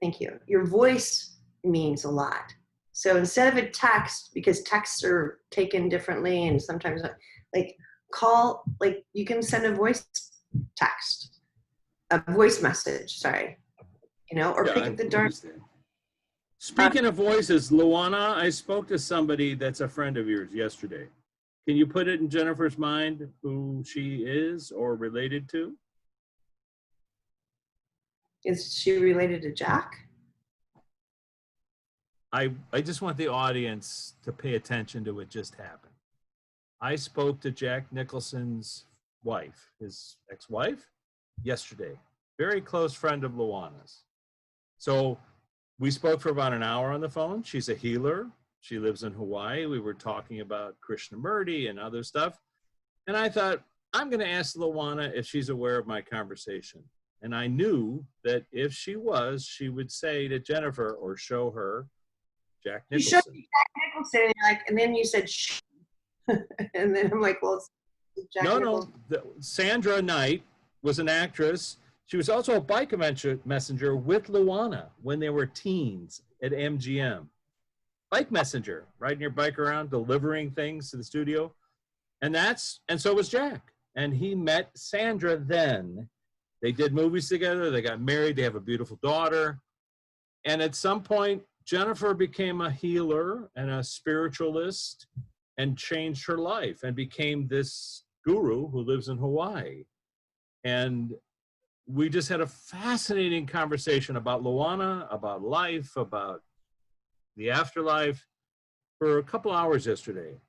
[SPEAKER 2] Thank you. Your voice means a lot. So instead of a text, because texts are taken differently and sometimes like call, like you can send a voice text, a voice message, sorry, or
[SPEAKER 1] Yeah,
[SPEAKER 2] pick
[SPEAKER 1] I
[SPEAKER 2] up the darn.
[SPEAKER 1] understand. Speaking of voices, Luana, I spoke to somebody that's a friend of yours yesterday. Can you put it in Jennifer's mind who she is or related to?
[SPEAKER 2] Is she related to Jack?
[SPEAKER 1] I just want the audience to pay attention to what just happened. I spoke to Jack Nicholson's wife, his ex-wife, yesterday. Very close friend of Luana's. So we spoke for about an hour on the phone. She's a healer. She lives in Hawaii. We were talking about Krishnamurti and other stuff. And I thought, I'm going to ask Luana if she's aware of my conversation. And I knew that if she was, she would say to Jennifer or show her Jack
[SPEAKER 2] You
[SPEAKER 1] Nicholson.
[SPEAKER 2] showed me Jack Nicholson, and you're like, and then you said, shh. And then I'm like, well, it's Jack Nicholson.
[SPEAKER 1] Sandra Knight was an actress. She was also a bike messenger with Luana when they were teens at MGM. Bike messenger, riding your bike around, delivering things to the studio. And so was Jack. And he met Sandra then. They did movies together. They got married. They have a beautiful daughter. And at some point, Jennifer became a healer and a spiritualist and changed her life and became this guru who lives in Hawaii. And we just had a fascinating conversation about Luana, about life, about the afterlife for a couple hours yesterday.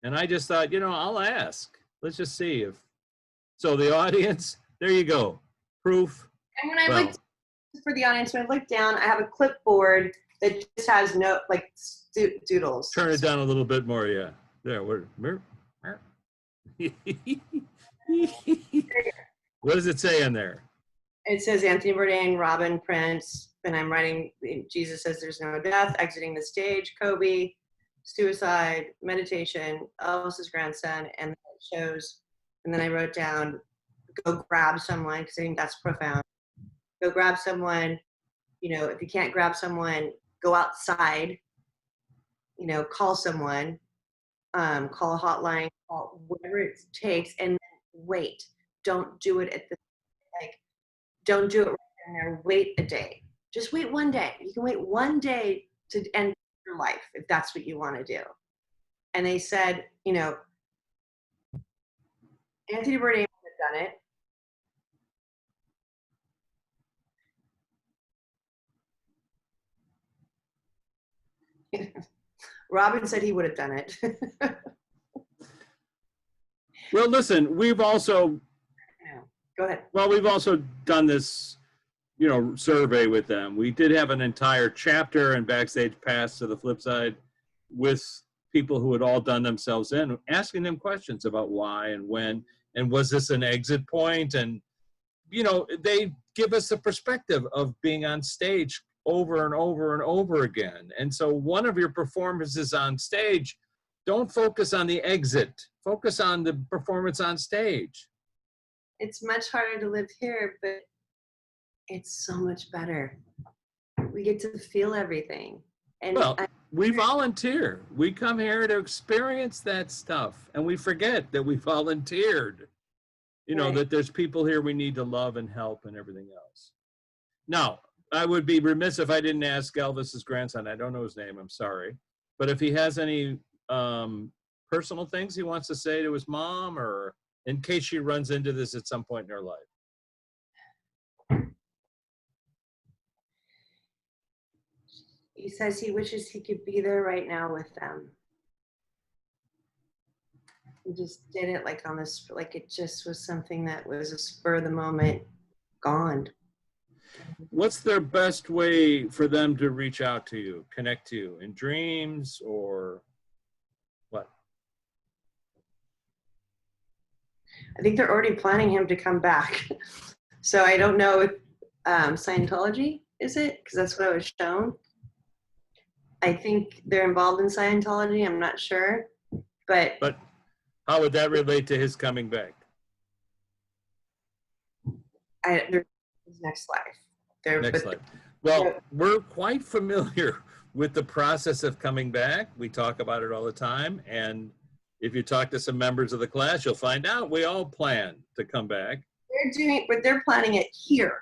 [SPEAKER 1] And I just thought, I'll ask. Let's just see if. So the audience, there you go. Proof.
[SPEAKER 2] And when I looked for the audience, when I looked down, I have a clipboard that just has doodles.
[SPEAKER 1] Turn it down a little bit more, yeah. There, what does it say in there?
[SPEAKER 2] It says Anthony Bourdain, Robin, Prince, and I'm writing, Jesus says there's no death, exiting the stage, Kobe, suicide, meditation, Elvis's grandson, and it shows, and then I wrote down, go grab someone, because I think that's profound. Go grab someone, if you can't grab someone, go outside, call someone, call a hotline, call whatever it takes, and wait. Don't do it don't do it right there. Wait a day. Just wait one day. You can wait one day to end your life if that's what you want to do. And they said, Anthony Bourdain would have done it. Robin said he would have done it.
[SPEAKER 1] Well, listen, we've also
[SPEAKER 2] Go ahead.
[SPEAKER 1] Well, we've also done this, survey with them. We did have an entire chapter in Backstage Pass to the Flip Side with people who had all done themselves in, asking them questions about why and when, and was this an exit point? And, they give us the perspective of being on stage over and over and over again. And so one of your performances on stage, don't focus on the exit. Focus on the performance on stage.
[SPEAKER 2] It's much harder to live here, but it's so much better. We get to feel everything. And
[SPEAKER 1] we volunteer. We come here to experience that stuff, and we forget that we volunteered. That there's people here we need to love and help and everything else. Now, I would be remiss if I didn't ask Elvis's grandson. I don't know his name. I'm sorry. But if he has any personal things he wants to say to his mom, or in case she runs into this at some point in her life.
[SPEAKER 2] He says he wishes he could be there right now with them. He just did it on this, it just was something that was a spur of the moment, gone.
[SPEAKER 1] What's their best way for them to reach out to you, connect to you, in dreams or what?
[SPEAKER 2] I think they're already planning him to come back. So I don't know if Scientology is it, because that's what I was shown. I think they're involved in Scientology. I'm not sure, but
[SPEAKER 1] how would that relate to his coming back?
[SPEAKER 2] His next life.
[SPEAKER 1] Next life. Well, we're quite familiar with the process of coming back, we talk about it all the time. And if you talk to some members of the class, you'll find out we all plan to come back.
[SPEAKER 2] But they're planning it here.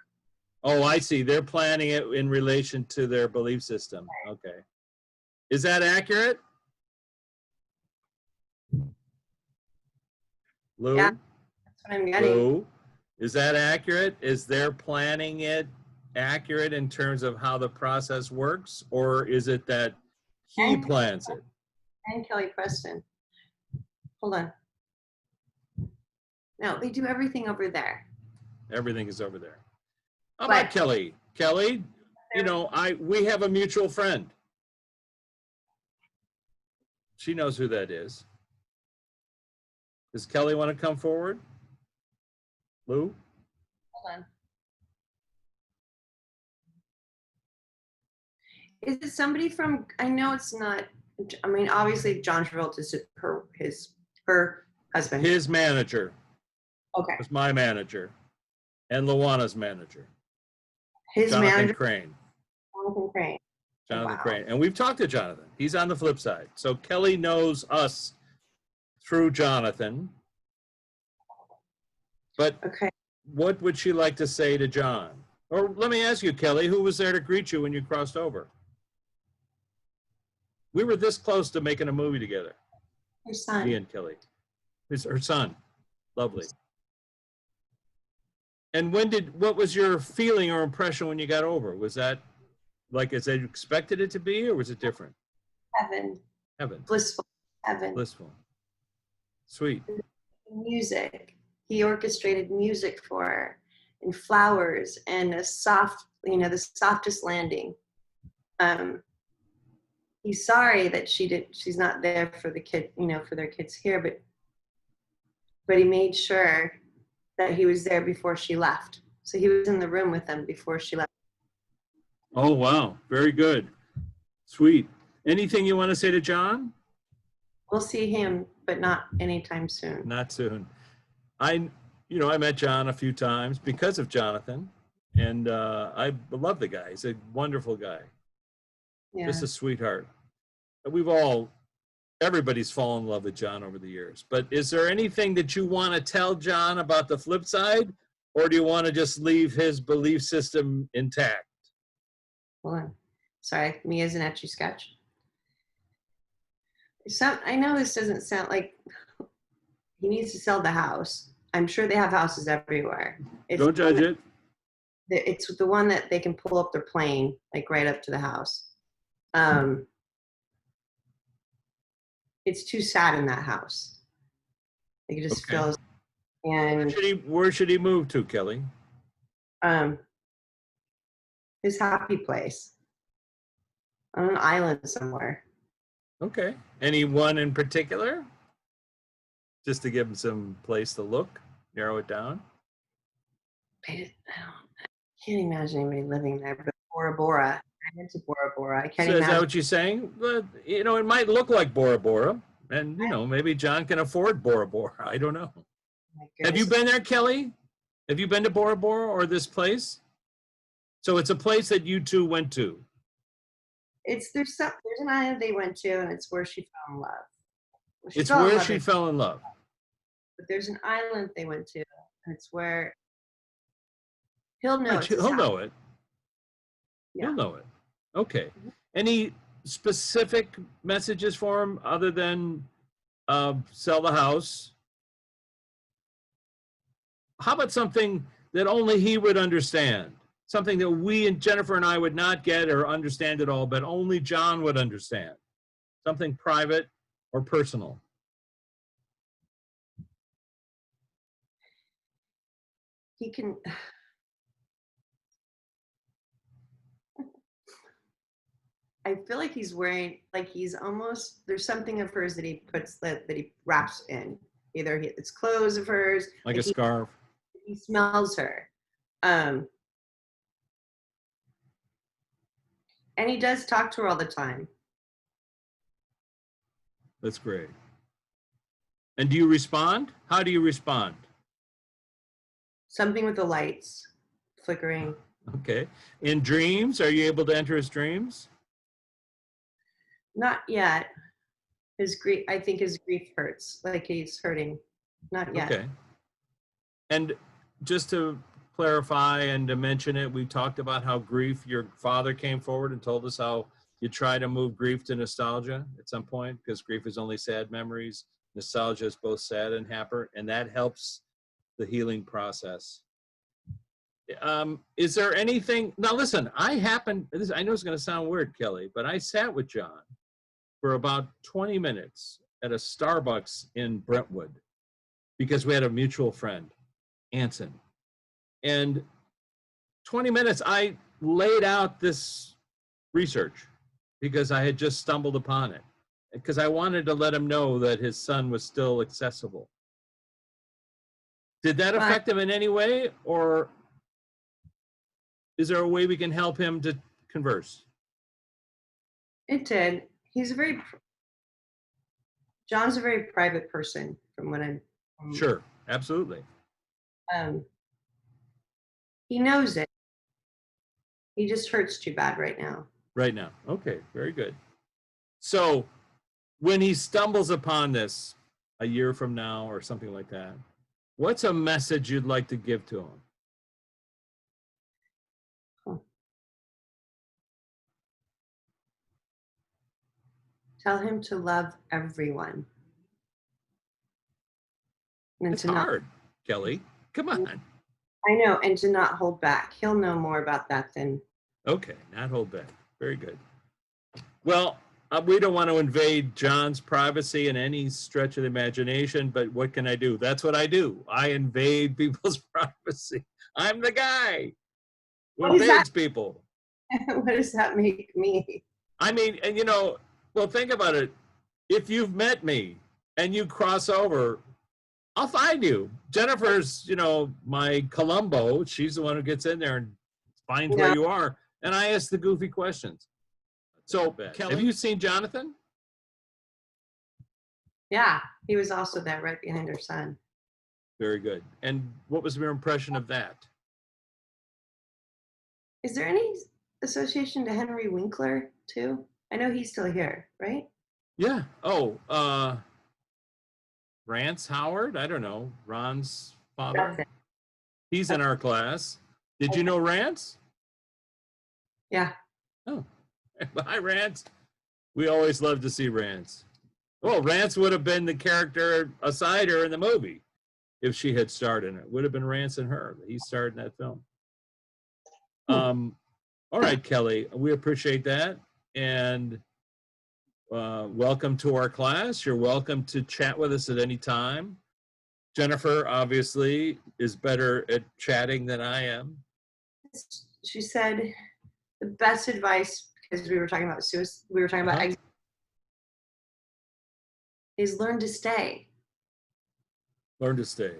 [SPEAKER 1] Oh, I see. They're planning it in relation to their belief system. Okay. Is that accurate? Lou?
[SPEAKER 2] Yeah, that's what I'm getting.
[SPEAKER 1] Lou? Is that accurate? Is their planning it accurate in terms of how the process works? Or is it that he plans it?
[SPEAKER 2] And Kelly Preston. Hold on. No, they do everything over there.
[SPEAKER 1] Everything is over there. How
[SPEAKER 2] But-
[SPEAKER 1] about Kelly? Kelly, you know, we have a mutual friend. She knows who that is. Does Kelly want to come forward? Lou?
[SPEAKER 2] Hold on. Is it somebody from, I know it's not, I mean, obviously John Travolta is her husband.
[SPEAKER 1] His manager
[SPEAKER 2] Okay.
[SPEAKER 1] was my manager and Luana's manager,
[SPEAKER 2] His
[SPEAKER 1] Jonathan
[SPEAKER 2] manager,
[SPEAKER 1] Crane.
[SPEAKER 2] Jonathan Crane.
[SPEAKER 1] Jonathan
[SPEAKER 2] Wow.
[SPEAKER 1] Crane. And we've talked to Jonathan. He's on the flip side. So Kelly knows us through Jonathan. But
[SPEAKER 2] Okay.
[SPEAKER 1] what would she like to say to John? Or let me ask you, Kelly, who was there to greet you when you crossed over? We were this close to making a movie together,
[SPEAKER 2] Her son.
[SPEAKER 1] me and Kelly. Her son. Lovely. And what was your feeling or impression when you got over? Was that like as you expected it to be, or was it different?
[SPEAKER 2] Heaven.
[SPEAKER 1] Heaven.
[SPEAKER 2] Blissful. Heaven.
[SPEAKER 1] Blissful. Sweet.
[SPEAKER 2] Music. He orchestrated music for her and flowers and a soft, the softest landing. He's sorry that she's not there for the kid, for their kids here, but he made sure that he was there before she left. So he was in the room with them before she left.
[SPEAKER 1] Oh, wow. Very good. Sweet. Anything you want to say to John?
[SPEAKER 2] We'll see him, but not anytime soon.
[SPEAKER 1] Not soon. I met John a few times because of Jonathan, and I love the guy. He's a wonderful guy.
[SPEAKER 2] Yeah.
[SPEAKER 1] Just a sweetheart. Everybody's fallen in love with John over the years. But is there anything that you want to tell John about the flip side, or do you want to just leave his belief system intact?
[SPEAKER 2] Hold on. Sorry, me as an Etch A Sketch. I know this doesn't sound like he needs to sell the house. I'm sure they have houses everywhere.
[SPEAKER 1] Don't judge it.
[SPEAKER 2] It's the one that they can pull up their plane, like right up to the house. It's too sad in that house. It just
[SPEAKER 1] Okay.
[SPEAKER 2] feels, and
[SPEAKER 1] Where should he move to, Kelly?
[SPEAKER 2] his happy place on an island somewhere.
[SPEAKER 1] Okay. Anyone in particular? Just to give him some place to look, narrow it down.
[SPEAKER 2] I can't imagine anybody living there, but Bora Bora. I went to Bora Bora. I can't
[SPEAKER 1] So is that
[SPEAKER 2] imagine.
[SPEAKER 1] what you're saying? But, it might look like Bora Bora. And, maybe John can afford Bora Bora. I don't know.
[SPEAKER 2] My
[SPEAKER 1] Have you
[SPEAKER 2] goodness.
[SPEAKER 1] been there, Kelly? Have you been to Bora Bora or this place? So it's a place that you two went to.
[SPEAKER 2] There's an island they went to, and it's where she fell in love. Well,
[SPEAKER 1] It's
[SPEAKER 2] fell in
[SPEAKER 1] where
[SPEAKER 2] love
[SPEAKER 1] she
[SPEAKER 2] in-
[SPEAKER 1] fell in love.
[SPEAKER 2] But there's an island they went to, and it's where he'll know.
[SPEAKER 1] Right,
[SPEAKER 2] it's his
[SPEAKER 1] he'll
[SPEAKER 2] house.
[SPEAKER 1] know it.
[SPEAKER 2] Yeah.
[SPEAKER 1] He'll know it. Okay. Any specific messages for him other than sell the house? How about something that only he would understand? Something that we and Jennifer and I would not get or understand at all, but only John would understand. Something private or personal.
[SPEAKER 2] He can. I feel like he's wearing, like he's almost, there's something of hers that he puts, that he wraps in. Either it's clothes of hers,
[SPEAKER 1] Like a scarf.
[SPEAKER 2] he smells her. And he does talk to her all the time.
[SPEAKER 1] That's great. And do you respond? How do you respond?
[SPEAKER 2] Something with the lights flickering.
[SPEAKER 1] Okay. In dreams, are you able to enter his dreams?
[SPEAKER 2] Not yet. His grief, I think his grief hurts, like he's hurting. Not yet.
[SPEAKER 1] Okay. And just to clarify and to mention it, we talked about how grief, your father came forward and told us how you try to move grief to nostalgia at some point, because grief is only sad memories. Nostalgia is both sad and happy, and that helps the healing process. Is there anything, now listen, I know it's going to sound weird, Kelly, but I sat with John for about 20 minutes at a Starbucks in Brentwood because we had a mutual friend, Anson. And 20 minutes, I laid out this research because I had just stumbled upon it, because I wanted to let him know that his son was still accessible. Did that affect him in any way, or is there a way we can help him to converse?
[SPEAKER 2] It did. John's a very private person from what I'm.
[SPEAKER 1] Sure, absolutely.
[SPEAKER 2] He knows it. He just hurts too bad right now.
[SPEAKER 1] Right now. Okay, very good. So when he stumbles upon this a year from now or something like that, what's a message you'd like to give to him?
[SPEAKER 2] Tell him to love everyone. And
[SPEAKER 1] It's hard, Kelly. Come on.
[SPEAKER 2] I know, and to not hold back. He'll know more about that than.
[SPEAKER 1] Okay, not hold back. Very good. Well, we don't want to invade John's privacy in any stretch of the imagination, but what can I do? That's what I do. I invade people's privacy. I'm the guy who invades people.
[SPEAKER 2] What does that make me?
[SPEAKER 1] I mean, and well, think about it. If you've met me and you cross over, I'll find you. Jennifer's, my Columbo. She's the one who gets in there and finds where you are. And I ask the goofy questions. So, Kelly, have you seen Jonathan?
[SPEAKER 2] Yeah, he was also there right behind her son.
[SPEAKER 1] Very good. And what was your impression of that?
[SPEAKER 2] Is there any association to Henry Winkler, too? I know he's still here, right?
[SPEAKER 1] Yeah. Oh, Rance Howard? I don't know. Ron's father? He's in our class. Did you know Rance?
[SPEAKER 2] Yeah.
[SPEAKER 1] Oh, hi, Rance. We always love to see Rance. Well, Rance would have been the character aside her in the movie if she had starred in it. Would have been Rance and her. He starred in that film. All right, Kelly, we appreciate that. And welcome to our class. You're welcome to chat with us at any time. Jennifer, obviously, is better at chatting than I am.
[SPEAKER 2] She said the best advice, because we were talking about suicide, we were talking about exit, is learn to stay.
[SPEAKER 1] Learn to stay.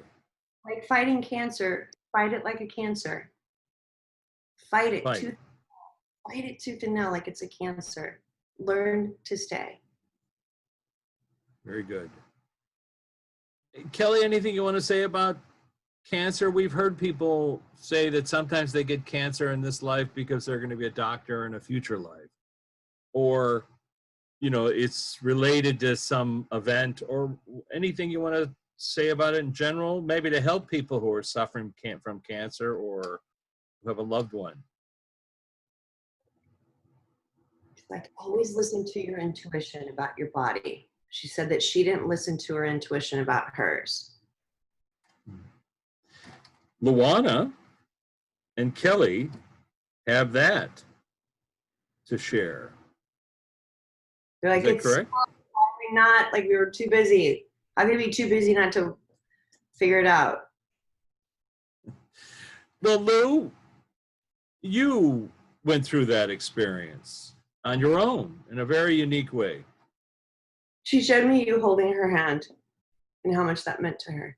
[SPEAKER 2] Like fighting cancer, fight it like a cancer. Fight it tooth and nail like it's a cancer. Learn to stay.
[SPEAKER 1] Very good. Kelly, anything you want to say about cancer? We've heard people say that sometimes they get cancer in this life because they're going to be a doctor in a future life. Or, it's related to some event, or anything you want to say about it in general, maybe to help people who are suffering from cancer or who have a loved one.
[SPEAKER 2] Like, always listen to your intuition about your body. She said that she didn't listen to her intuition about hers.
[SPEAKER 1] Luana and Kelly have that to share.
[SPEAKER 2] They're like,
[SPEAKER 1] is that correct?
[SPEAKER 2] Not like we were too busy. How can we be too busy not to figure it out?
[SPEAKER 1] Well, Lou, you went through that experience on your own in a very unique way.
[SPEAKER 2] She showed me you holding her hand and how much that meant to her.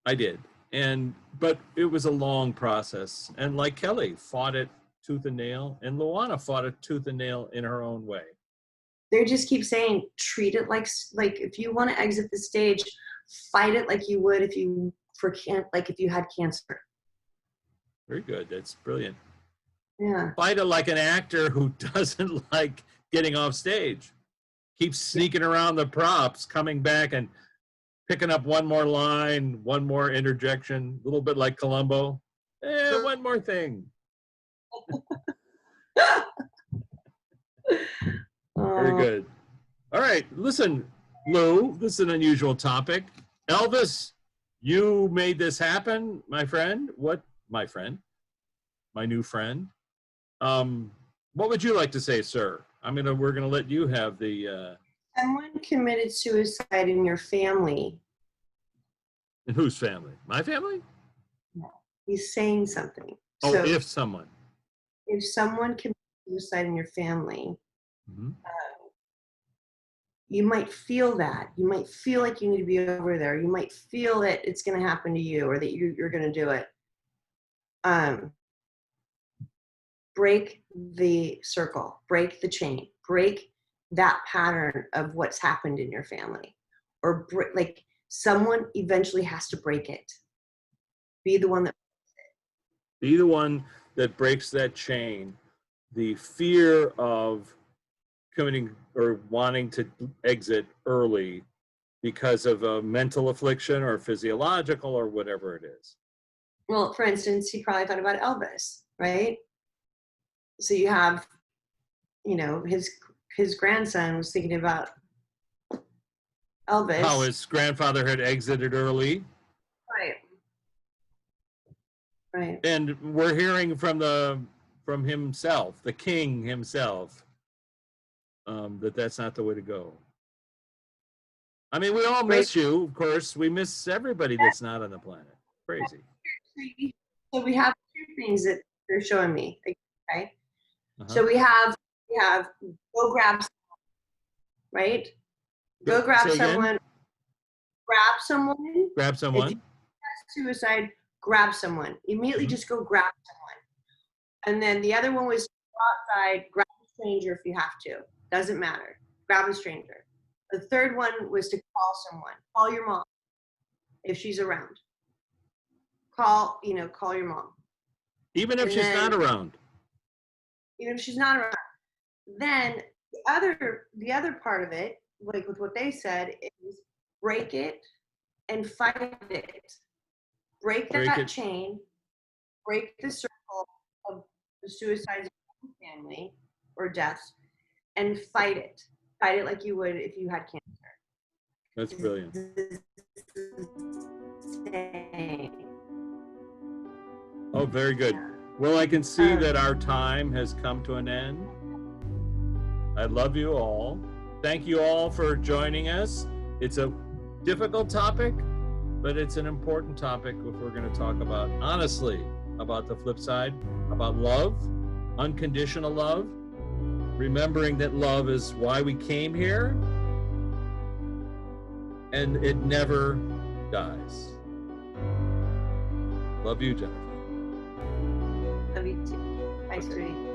[SPEAKER 1] I did. But it was a long process. And like Kelly, fought it tooth and nail, and Luana fought it tooth and nail in her own way.
[SPEAKER 2] They just keep saying, treat it like if you want to exit the stage, fight it like you would if you had cancer.
[SPEAKER 1] Very good. That's brilliant.
[SPEAKER 2] Yeah.
[SPEAKER 1] Fight it like an actor who doesn't like getting off stage. Keeps sneaking around the props, coming back and picking up one more line, one more interjection, a little bit like Columbo. One more thing. Very good. All right, listen, Lou, this is an unusual topic. Elvis, you made this happen, my friend. What, my friend? My new friend. What would you like to say, sir? We're gonna let you have the.
[SPEAKER 2] Someone committed suicide in your family.
[SPEAKER 1] In whose family? My family?
[SPEAKER 2] No, he's saying something.
[SPEAKER 1] Oh,
[SPEAKER 2] so
[SPEAKER 1] if someone.
[SPEAKER 2] If someone committed suicide in your family, you might feel that. You might feel like you need to be over there. You might feel that it's going to happen to you, or that you're going to do it. Break the circle, break the chain, break that pattern of what's happened in your family, or like someone eventually has to break it. Be the one that
[SPEAKER 1] breaks that chain. The fear of committing or wanting to exit early because of a mental affliction or physiological or whatever it is.
[SPEAKER 2] Well, for instance, he probably thought about Elvis, right? So you have, his grandson was thinking about Elvis.
[SPEAKER 1] How his grandfather had exited early.
[SPEAKER 2] Right.
[SPEAKER 1] And we're hearing from himself, the king himself, that's not the way to go. We all miss you, of course. We miss everybody that's not on the planet. Crazy.
[SPEAKER 2] So we have two things that they're showing me. Okay.
[SPEAKER 1] Uh-huh.
[SPEAKER 2] So we have go grab someone, right? Go grab someone. Grab someone.
[SPEAKER 1] Grab someone.
[SPEAKER 2] If you have suicide, grab someone. Immediately just go grab someone. And then the other one was go outside, grab a stranger if you have to. Doesn't matter. Grab a stranger. The third one was to call someone. Call your mom if she's around. Call your mom.
[SPEAKER 1] Even if she's not around.
[SPEAKER 2] Even if she's not around. Then the other part of it, like with what they said, is break it and fight it. Break that chain, break the circle of the suicides in your family or deaths, and fight it. Fight it like you would if you had cancer.
[SPEAKER 1] That's brilliant. Oh, very good. Well, I can see that our time has come to an end. I love you all. Thank you all for joining us. It's a difficult topic, but it's an important topic if we're going to talk about, honestly, about the flip side, about love, unconditional love, remembering that love is why we came here, and it never dies. Love you, Jennifer.
[SPEAKER 2] Love you too. Bye, sweetie.